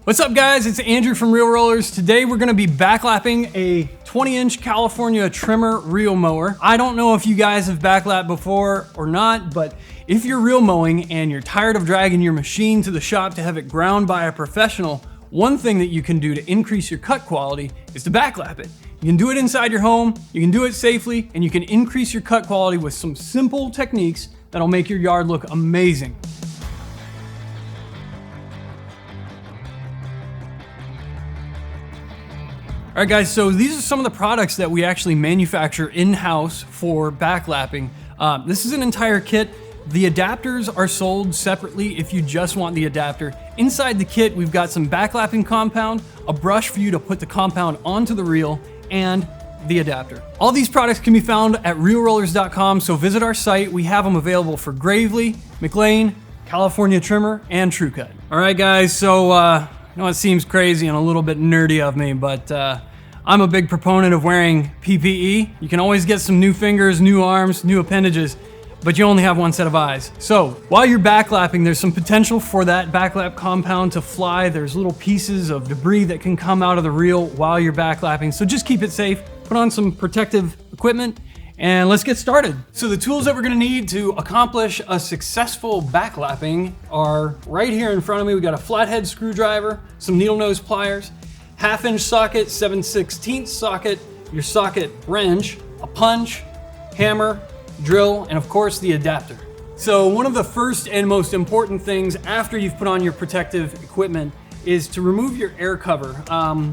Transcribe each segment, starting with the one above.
What's up guys, it's Andrew from Reel Rollers. Today we're gonna be backlapping a 20-inch California trimmer reel mower. I don't know if you guys have backlapped before or not, but if you're reel mowing and you're tired of dragging your machine to the shop to have it ground by a professional, one thing that you can do to increase your cut quality is to backlap it. You can do it inside your home, you can do it safely, and you can increase your cut quality with some simple techniques that'll make your yard look amazing. All right guys, so these are some of the products that we actually manufacture in-house for backlapping. This is an entire kit. The adapters are sold separately if you just want the adapter. Inside the kit, we've got some backlapping compound, a brush for you to put the compound onto the reel, and the adapter. All these products can be found at reelrollers.com, so visit our site. We have them available for Gravely, McLane, California Trimmer, and Tru-Cut. All right guys, so I know it seems crazy and a little bit nerdy of me, but I'm a big proponent of wearing PPE. You can always get some new fingers, new arms, new appendages, but you only have one set of eyes. So while you're backlapping, there's some potential for that backlap compound to fly. There's little pieces of debris that can come out of the reel while you're backlapping. So just keep it safe, put on some protective equipment, and let's get started. So the tools that we're gonna need to accomplish a successful backlapping are right here in front of me. We got a flathead screwdriver, some needle nose pliers, 1/2-inch socket, 7/16 socket, your socket wrench, a punch, hammer, drill, and of course the adapter. So one of the first and most important things after you've put on your protective equipment is to remove your air cover.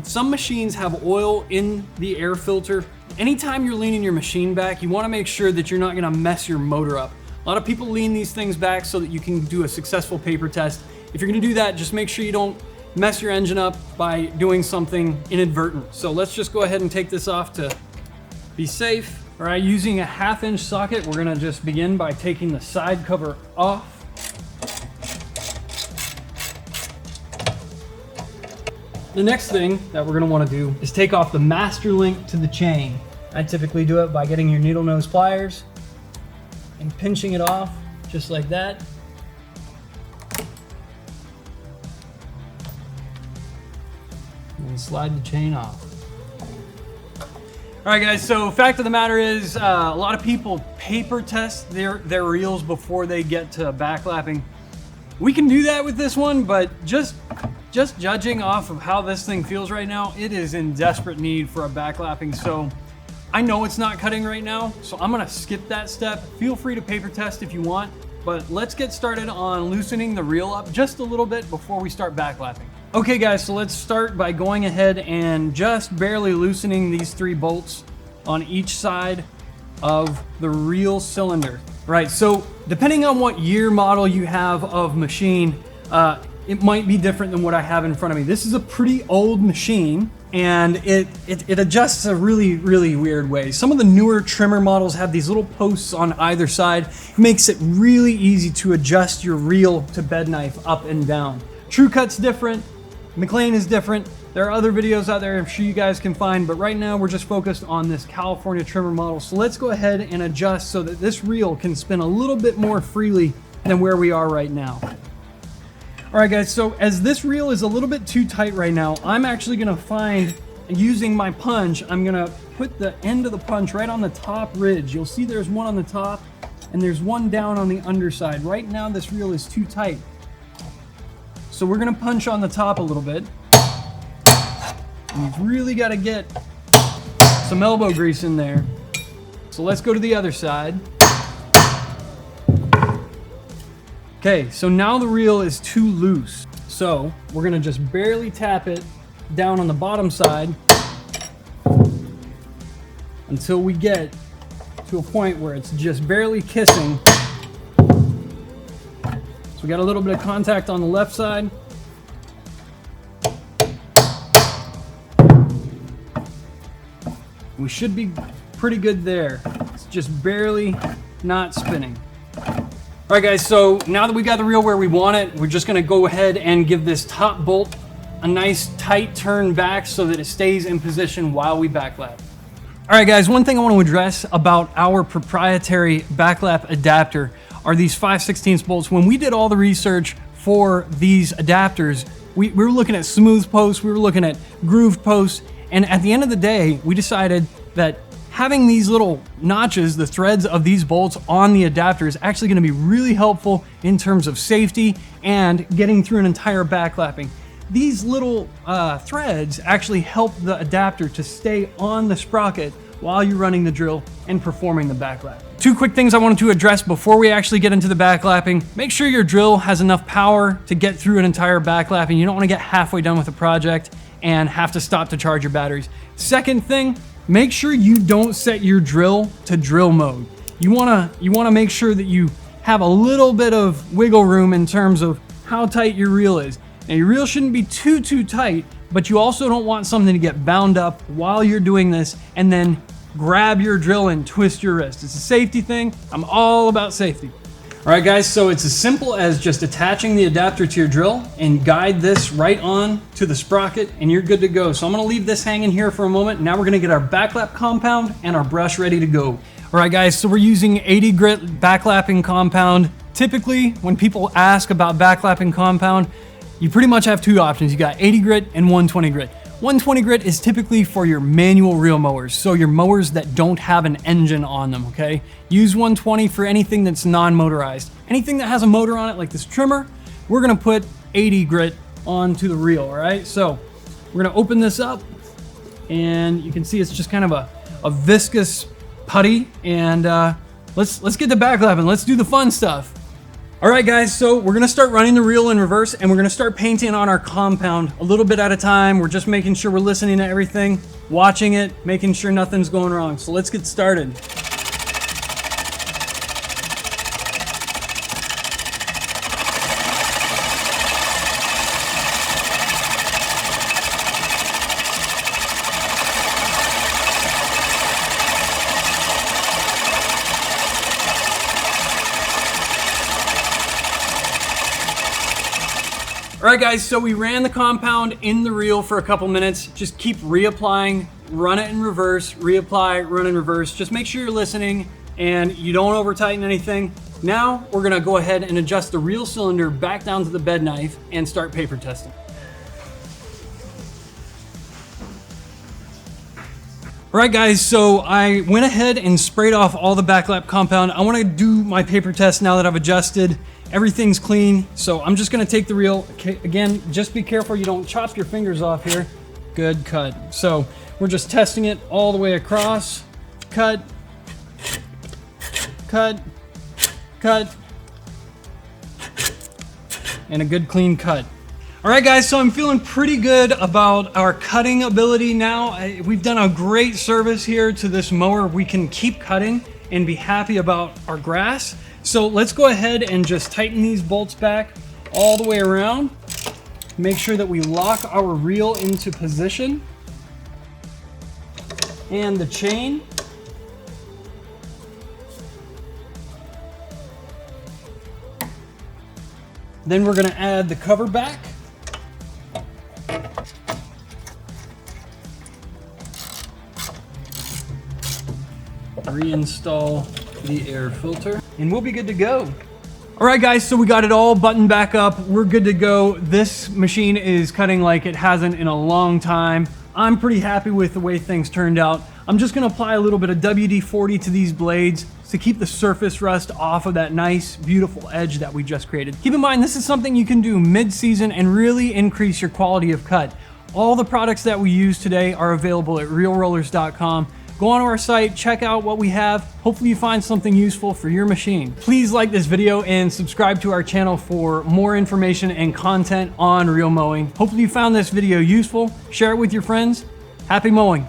Some machines have oil in the air filter. Anytime you're leaning your machine back, you want to make sure that you're not going to mess your motor up. A lot of people lean these things back so that you can do a successful paper test. If you're going to do that, just make sure you don't mess your engine up by doing something inadvertent. So let's just go ahead and take this off to be safe. All right, using a 1/2-inch socket, we're going to just begin by taking the side cover off. The next thing that we're going to want to do is take off the master link to the chain. I typically do it by getting your needle nose pliers and pinching it off just like that. And slide the chain off. All right guys, so fact of the matter is a lot of people paper test their reels before they get to backlapping. We can do that with this one, but just judging off of how this thing feels right now, it is in desperate need for a backlapping. So I know it's not cutting right now, so I'm gonna skip that step. Feel free to paper test if you want, but let's get started on loosening the reel up just a little bit before we start backlapping. Okay guys, so let's start by going ahead and just barely loosening these 3 bolts on each side of the reel cylinder. Right, so depending on what year model you have of machine, it might be different than what I have in front of me. This is a pretty old machine, and it adjusts a really weird way. Some of the newer trimmer models have these little posts on either side. It makes it really easy to adjust your reel to bed knife up and down. Tru-Cut's different, McLane is different. There are other videos out there I'm sure you guys can find, but right now we're just focused on this California trimmer model. So let's go ahead and adjust so that this reel can spin a little bit more freely than where we are right now. All right guys, so as this reel is a little bit too tight right now, I'm actually gonna find, using my punch, I'm gonna put the end of the punch right on the top ridge. You'll see there's one on the top and there's one down on the underside. Right now this reel is too tight. So we're gonna punch on the top a little bit. And you've really gotta get some elbow grease in there. So let's go to the other side. Okay, so now the reel is too loose. So we're gonna just barely tap it down on the bottom side until we get to a point where it's just barely kissing. So we got a little bit of contact on the left side. We should be pretty good there. It's just barely not spinning. All right guys, so now that we got the reel where we want it, we're just gonna go ahead and give this top bolt a nice tight turn back so that it stays in position while we backlap. All right guys, one thing I want to address about our proprietary backlap adapter are these 5/16 bolts. When we did all the research for these adapters, We were looking at smooth posts, we were looking at grooved posts, and at the end of the day, we decided that having these little notches, the threads of these bolts on the adapter, is actually going to be really helpful in terms of safety and getting through an entire backlapping. These little threads actually help the adapter to stay on the sprocket while you're running the drill and performing the backlap. Two quick things I wanted to address before we actually get into the backlapping. Make sure your drill has enough power to get through an entire backlapping. You don't want to get halfway done with a project and have to stop to charge your batteries. Second thing, make sure you don't set your drill to drill mode. You wanna make sure that you have a little bit of wiggle room in terms of how tight your reel is. Now your reel shouldn't be too tight, but you also don't want something to get bound up while you're doing this and then grab your drill and twist your wrist. It's a safety thing. I'm all about safety. All right guys, so it's as simple as just attaching the adapter to your drill and guide this right on to the sprocket and you're good to go. So I'm gonna leave this hanging here for a moment. Now we're gonna get our backlap compound and our brush ready to go. All right guys, so we're using 80 grit backlapping compound. Typically, when people ask about backlapping compound, you pretty much have two options. You got 80 grit and 120 grit. 120 grit is typically for your manual reel mowers, so your mowers that don't have an engine on them, okay? Use 120 for anything that's non-motorized. Anything that has a motor on it, like this trimmer, we're gonna put 80 grit onto the reel, all right? So we're gonna open this up, and you can see it's just kind of a viscous putty, and let's get to backlapping. Let's do the fun stuff. All right guys, so we're gonna start running the reel in reverse and we're gonna start painting on our compound a little bit at a time. We're just making sure we're listening to everything, watching it, making sure nothing's going wrong. So let's get started. All right guys, so we ran the compound in the reel for a couple minutes. Just keep reapplying, run it in reverse, reapply, run in reverse. Just make sure you're listening and you don't over tighten anything. Now we're gonna go ahead and adjust the reel cylinder back down to the bed knife and start paper testing. All right guys, so I went ahead and sprayed off all the backlap compound. I wanna do my paper test now that I've adjusted. Everything's clean, so I'm just gonna take the reel. Okay, again, just be careful you don't chop your fingers off here. Good cut. So we're just testing it all the way across. Cut, cut, cut, and a good clean cut. All right guys, so I'm feeling pretty good about our cutting ability now. We've done a great service here to this mower. We can keep cutting and be happy about our grass. So let's go ahead and just tighten these bolts back all the way around. Make sure that we lock our reel into position. And the chain. Then we're gonna add the cover back. Reinstall the air filter, and we'll be good to go. All right guys, so we got it all buttoned back up. We're good to go. This machine is cutting like it hasn't in a long time. I'm pretty happy with the way things turned out. I'm just gonna apply a little bit of WD-40 to these blades to keep the surface rust off of that nice, beautiful edge that we just created. Keep in mind, this is something you can do mid-season and really increase your quality of cut. All the products that we use today are available at realrollers.com. Go on our site, check out what we have. Hopefully you find something useful for your machine. Please like this video and subscribe to our channel for more information and content on reel mowing. Hopefully you found this video useful. Share it with your friends. Happy mowing.